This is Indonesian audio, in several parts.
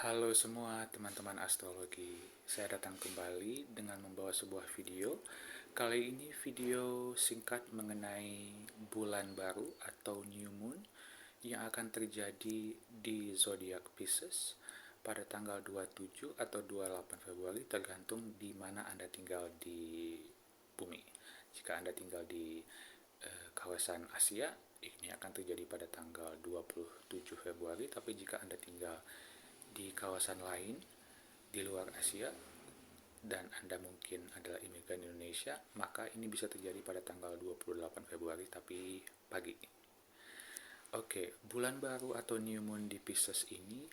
Halo semua teman-teman astrologi, saya datang kembali dengan membawa sebuah video. Kali ini video singkat mengenai bulan baru atau new moon yang akan terjadi di zodiak Pisces pada tanggal 27 atau 28 Februari tergantung di mana Anda tinggal di bumi. Jika Anda tinggal di kawasan Asia, ini akan terjadi pada tanggal 27 Februari, tapi jika Anda tinggal di kawasan lain di luar Asia dan Anda mungkin adalah imigran Indonesia, maka ini bisa terjadi pada tanggal 28 Februari tapi pagi. Oke, bulan baru atau new moon di Pisces ini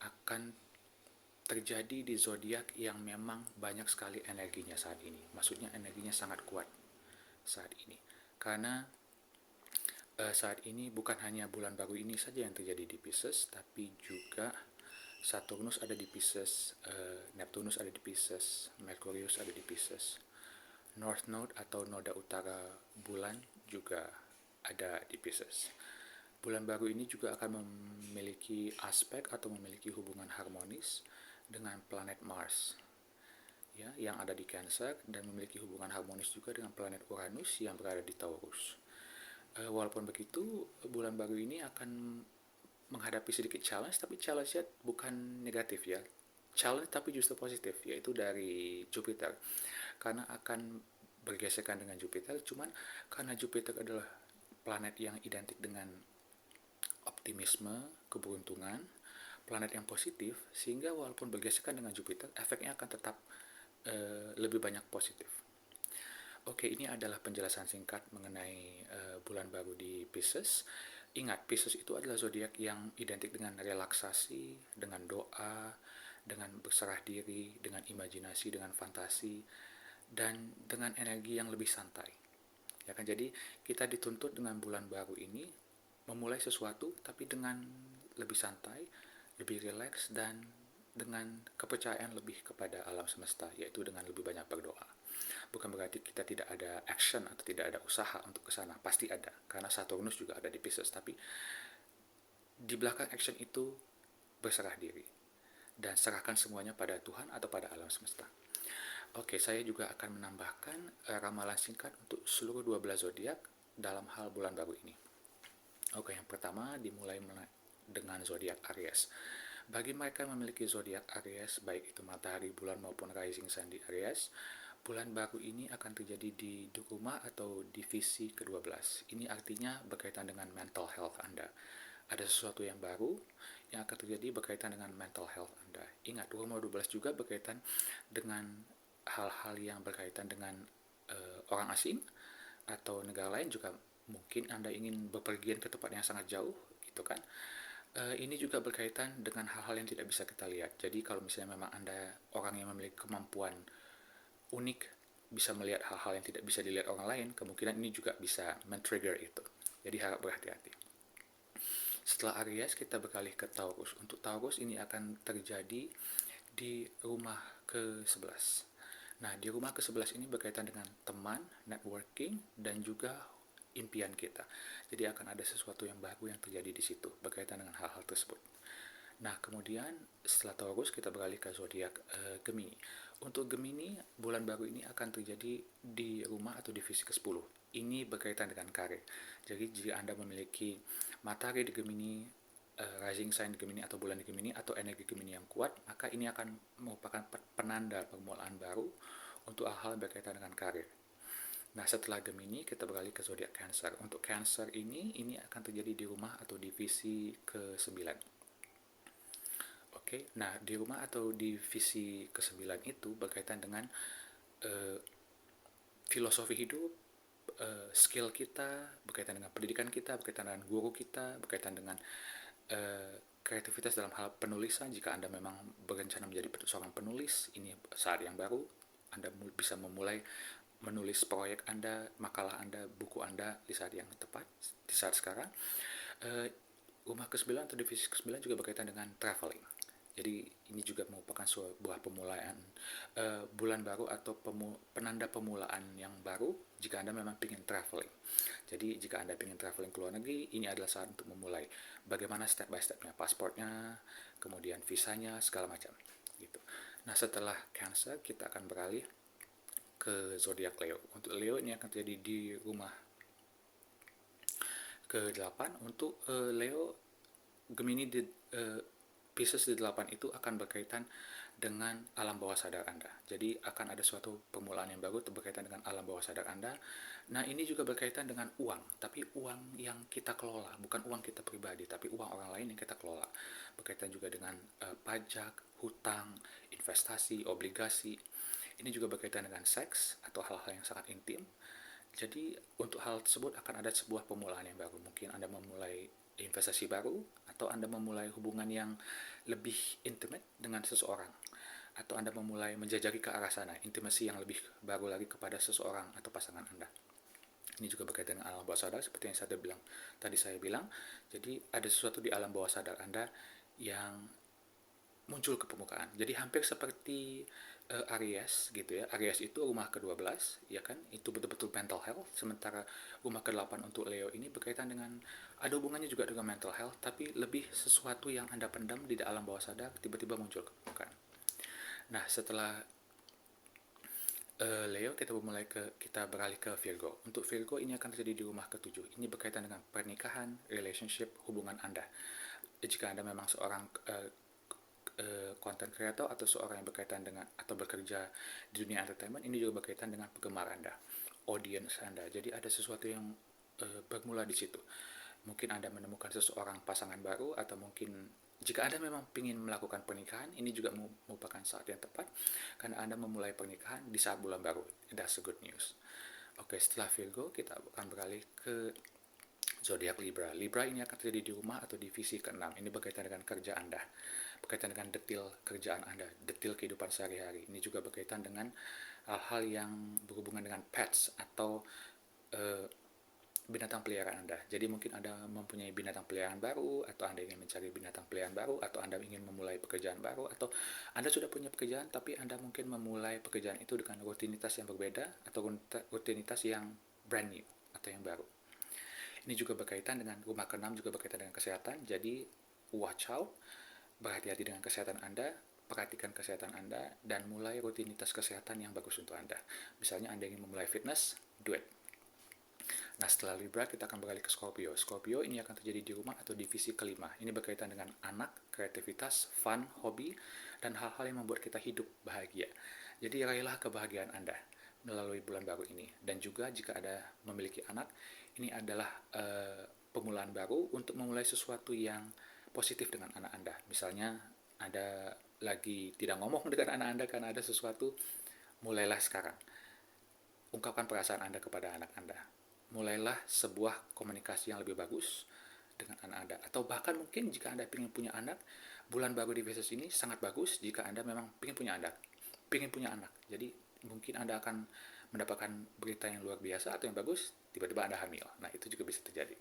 akan terjadi di zodiak yang memang banyak sekali energinya saat ini. Maksudnya energinya sangat kuat saat ini. Karena saat ini bukan hanya bulan baru ini saja yang terjadi di Pisces, tapi juga Saturnus ada di Pisces, Neptunus ada di Pisces, Merkurius ada di Pisces. North Node atau noda utara bulan juga ada di Pisces. Bulan baru ini juga akan memiliki aspek atau memiliki hubungan harmonis dengan planet Mars, ya, yang ada di Cancer, dan memiliki hubungan harmonis juga dengan planet Uranus yang berada di Taurus. Walaupun begitu, bulan baru ini akan menghadapi sedikit challenge, tapi challenge-nya bukan negatif ya. Challenge tapi justru positif, yaitu dari Jupiter. Karena akan bergesekan dengan Jupiter, cuman karena Jupiter adalah planet yang identik dengan optimisme, keberuntungan, planet yang positif, sehingga walaupun bergesekan dengan Jupiter, efeknya akan tetap lebih banyak positif. Oke, ini adalah penjelasan singkat mengenai bulan baru di Pisces. Ingat, Pisces itu adalah zodiak yang identik dengan relaksasi, dengan doa, dengan berserah diri, dengan imajinasi, dengan fantasi, dan dengan energi yang lebih santai. Ya kan, jadi kita dituntut dengan bulan baru ini memulai sesuatu tapi dengan lebih santai, lebih rileks, dan dengan kepercayaan lebih kepada alam semesta, yaitu dengan lebih banyak berdoa. Bukan berarti kita tidak ada action atau tidak ada usaha untuk ke sana, pasti ada, karena Saturnus juga ada di Pisces, tapi di belakang action itu berserah diri dan serahkan semuanya pada Tuhan atau pada alam semesta. Oke, saya juga akan menambahkan ramalan singkat untuk seluruh 12 zodiak dalam hal bulan baru ini. Oke, yang pertama dimulai dengan zodiak Aries. Bagi mereka yang memiliki zodiak Aries, baik itu matahari, bulan maupun rising sun di Aries, bulan baru ini akan terjadi di rumah atau divisi ke-12. Ini artinya berkaitan dengan mental health Anda. Ada sesuatu yang baru yang akan terjadi berkaitan dengan mental health Anda. Ingat, rumah 12 juga berkaitan dengan hal-hal yang berkaitan dengan orang asing atau negara lain juga. Mungkin Anda ingin bepergian ke tempat yang sangat jauh, gitu kan. Ini juga berkaitan dengan hal-hal yang tidak bisa kita lihat. Jadi kalau misalnya memang Anda orang yang memiliki kemampuan unik, bisa melihat hal-hal yang tidak bisa dilihat orang lain, kemungkinan ini juga bisa men-trigger itu. Jadi harap berhati-hati. Setelah Aries, kita beralih ke Taurus. Untuk Taurus ini akan terjadi di rumah ke-11. Nah, di rumah ke-11 ini berkaitan dengan teman, networking, dan juga impian kita. Jadi akan ada sesuatu yang baru yang terjadi di situ berkaitan dengan hal-hal tersebut. Nah, kemudian setelah Taurus kita beralih ke zodiak Gemini. Untuk Gemini, bulan baru ini akan terjadi di rumah atau divisi ke-10. Ini berkaitan dengan karir. Jadi jika Anda memiliki matahari di Gemini, rising sign di Gemini atau bulan di Gemini atau energi Gemini yang kuat, maka ini akan merupakan penanda permulaan baru untuk hal-hal berkaitan dengan karir. Nah, setelah Gemini kita beralih ke zodiak Cancer. Untuk Cancer ini akan terjadi di rumah atau divisi ke-9. Oke, nah di rumah atau divisi ke-9 itu berkaitan dengan filosofi hidup, skill kita, berkaitan dengan pendidikan kita, berkaitan dengan guru kita, berkaitan dengan kreativitas dalam hal penulisan. Jika Anda memang berencana menjadi seorang penulis, ini saat yang baru. Anda bisa memulai menulis proyek Anda, makalah Anda, buku Anda di saat yang tepat, di saat sekarang. Rumah ke-9 atau divisi ke-9 juga berkaitan dengan traveling. Jadi ini juga merupakan sebuah pemulaan bulan baru atau penanda pemulaan yang baru jika Anda memang ingin traveling. Jadi jika Anda ingin traveling ke luar negeri, ini adalah saat untuk memulai. Bagaimana step by stepnya, pasportnya, kemudian visanya, segala macam. Gitu. Nah setelah Cancer, kita akan beralih ke zodiak Leo. Untuk Leo ini akan terjadi di rumah ke-8. Untuk Leo, Gemini di Pisces di 8 itu akan berkaitan dengan alam bawah sadar Anda. Jadi akan ada suatu permulaan yang baru berkaitan dengan alam bawah sadar Anda. Nah ini juga berkaitan dengan uang, tapi uang yang kita kelola, bukan uang kita pribadi, tapi uang orang lain yang kita kelola. Berkaitan juga dengan pajak, hutang, investasi, obligasi. Ini juga berkaitan dengan seks atau hal-hal yang sangat intim. Jadi untuk hal tersebut akan ada sebuah pemulaan yang baru. Mungkin Anda memulai investasi baru, atau Anda memulai hubungan yang lebih intimate dengan seseorang, atau Anda memulai menjajaki ke arah sana, intimasi yang lebih baru lagi kepada seseorang atau pasangan Anda. Ini juga berkaitan dengan alam bawah sadar seperti yang tadi saya bilang. Jadi ada sesuatu di alam bawah sadar Anda yang muncul ke permukaan. Jadi hampir seperti Aries gitu ya. Aries itu rumah ke-12, ya kan? Itu betul-betul mental health. Sementara rumah ke-8 untuk Leo ini berkaitan dengan, ada hubungannya juga dengan mental health, tapi lebih sesuatu yang Anda pendam di alam bawah sadar tiba-tiba muncul ke permukaan. Nah, setelah Leo, kita beralih ke Virgo. Untuk Virgo ini akan terjadi di rumah ke-7. Ini berkaitan dengan pernikahan, relationship, hubungan Anda. Jika Anda memang seorang content creator atau seorang yang berkaitan dengan atau bekerja di dunia entertainment, ini juga berkaitan dengan penggemar Anda, audience Anda. Jadi ada sesuatu yang bermula di situ. Mungkin Anda menemukan seseorang pasangan baru, atau mungkin jika Anda memang ingin melakukan pernikahan, ini juga merupakan saat yang tepat karena Anda memulai pernikahan di saat bulan baru. That's a good news. Oke, setelah Virgo kita akan beralih ke zodiak Libra. Libra ini akan terjadi di rumah atau divisi ke-6. Ini berkaitan dengan kerja Anda, berkaitan dengan detil kerjaan Anda, detil kehidupan sehari-hari. Ini juga berkaitan dengan hal-hal yang berhubungan dengan pets atau uh, binatang peliharaan Anda. Jadi mungkin Anda mempunyai binatang peliharaan baru, atau Anda ingin mencari binatang peliharaan baru, atau Anda ingin memulai pekerjaan baru, atau Anda sudah punya pekerjaan tapi Anda mungkin memulai pekerjaan itu dengan rutinitas yang berbeda, atau rutinitas yang brand new atau yang baru. Ini juga berkaitan dengan rumah ke-6, juga berkaitan dengan kesehatan. Jadi watch out, berhati-hati dengan kesehatan Anda, perhatikan kesehatan Anda, dan mulai rutinitas kesehatan yang bagus untuk Anda. Misalnya Anda ingin memulai fitness, do it. Nah setelah Libra kita akan beralih ke Scorpio. Scorpio ini akan terjadi di rumah atau divisi ke-5. Ini berkaitan dengan anak, kreativitas, fun, hobi, dan hal-hal yang membuat kita hidup bahagia. Jadi raihlah kebahagiaan Anda melalui bulan baru ini. Dan juga jika ada memiliki anak, ini adalah pemulaan baru untuk memulai sesuatu yang positif dengan anak Anda. Misalnya Anda lagi tidak ngomong dengan anak Anda karena ada sesuatu, mulailah sekarang. Ungkapkan perasaan Anda kepada anak Anda. Mulailah sebuah komunikasi yang lebih bagus dengan anak Anda. Atau bahkan mungkin jika Anda ingin punya anak, bulan baru di Pisces ini sangat bagus jika Anda memang ingin punya anak. Jadi mungkin Anda akan mendapatkan berita yang luar biasa atau yang bagus, tiba-tiba Anda hamil. Nah itu juga bisa terjadi.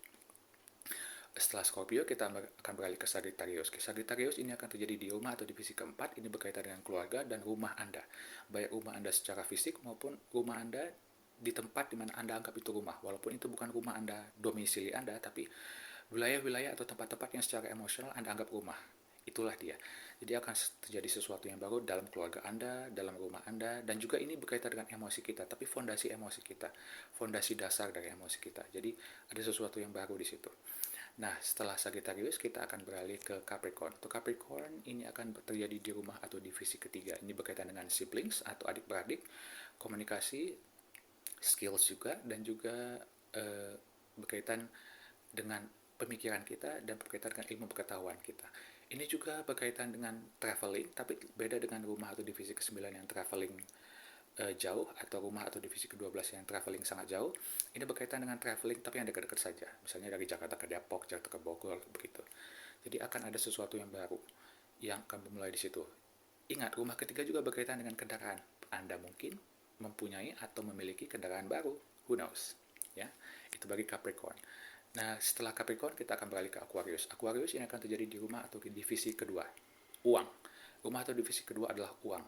Setelah Scorpio kita akan beralih ke Sagittarius. Sagittarius ini akan terjadi di rumah atau divisi ke-4. Ini berkaitan dengan keluarga dan rumah Anda. Baik rumah Anda secara fisik maupun rumah Anda di tempat di mana Anda anggap itu rumah. Walaupun itu bukan rumah Anda, domisili Anda, tapi wilayah-wilayah atau tempat-tempat yang secara emosional Anda anggap rumah. Itulah dia. Jadi akan terjadi sesuatu yang baru dalam keluarga Anda, dalam rumah Anda, dan juga ini berkaitan dengan emosi kita, tapi fondasi emosi kita, fondasi dasar dari emosi kita. Jadi ada sesuatu yang baru di situ. Nah, setelah Sagittarius kita akan beralih ke Capricorn. Untuk Capricorn ini akan terjadi di rumah atau divisi ketiga. Ini berkaitan dengan siblings atau adik-beradik, komunikasi, skills juga, dan juga berkaitan dengan pemikiran kita dan berkaitan dengan ilmu pengetahuan kita. Ini juga berkaitan dengan traveling, tapi beda dengan rumah atau divisi ke-9 yang traveling jauh, atau rumah atau divisi ke-12 yang traveling sangat jauh. Ini berkaitan dengan traveling tapi yang dekat-dekat saja, misalnya dari Jakarta ke Depok, Jakarta ke Bogor, begitu. Jadi akan ada sesuatu yang baru yang akan memulai di situ. Ingat, rumah ketiga juga berkaitan dengan kendaraan. Anda mungkin mempunyai atau memiliki kendaraan baru, who knows, ya. Itu bagi Capricorn. Nah setelah Capricorn kita akan beralih ke Aquarius. Aquarius ini akan terjadi di rumah atau di divisi kedua, uang. Rumah atau divisi kedua adalah uang.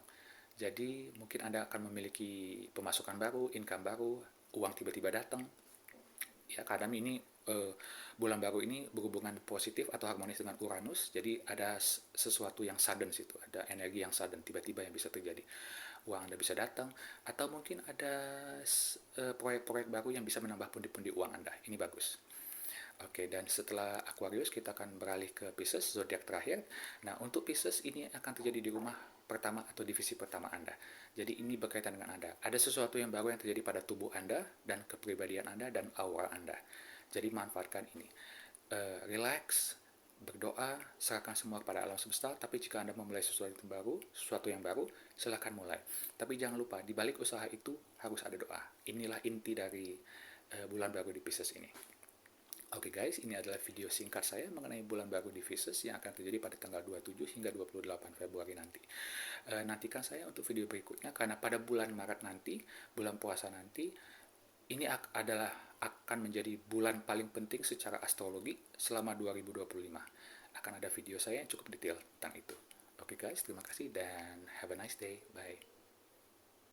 Jadi mungkin Anda akan memiliki pemasukan baru, income baru, uang tiba-tiba datang. Ya, kadang ini bulan baru ini berhubungan positif atau harmonis dengan Uranus, jadi ada sesuatu yang sudden situ, ada energi yang sudden tiba-tiba yang bisa terjadi. Uang Anda bisa datang, atau mungkin ada proyek-proyek baru yang bisa menambah pundi-pundi uang Anda. Ini bagus. Oke, dan setelah Aquarius kita akan beralih ke Pisces, zodiak terakhir. Nah, untuk Pisces ini akan terjadi di rumah pertama atau divisi pertama Anda. Jadi ini berkaitan dengan Anda. Ada sesuatu yang baru yang terjadi pada tubuh Anda dan kepribadian Anda dan aura Anda. Jadi manfaatkan ini. Relax, berdoa, serahkan semua kepada alam semesta. Tapi jika Anda memulai sesuatu yang baru, silakan mulai. Tapi jangan lupa, di balik usaha itu harus ada doa. Inilah inti dari bulan baru di Pisces ini. Oke guys, ini adalah video singkat saya mengenai bulan baru di Pisces yang akan terjadi pada tanggal 27 hingga 28 Februari nanti. Nantikan saya untuk video berikutnya, karena pada bulan Maret nanti, bulan puasa nanti, ini akan menjadi bulan paling penting secara astrologi selama 2025. Akan ada video saya yang cukup detail tentang itu. Oke guys, terima kasih dan have a nice day. Bye.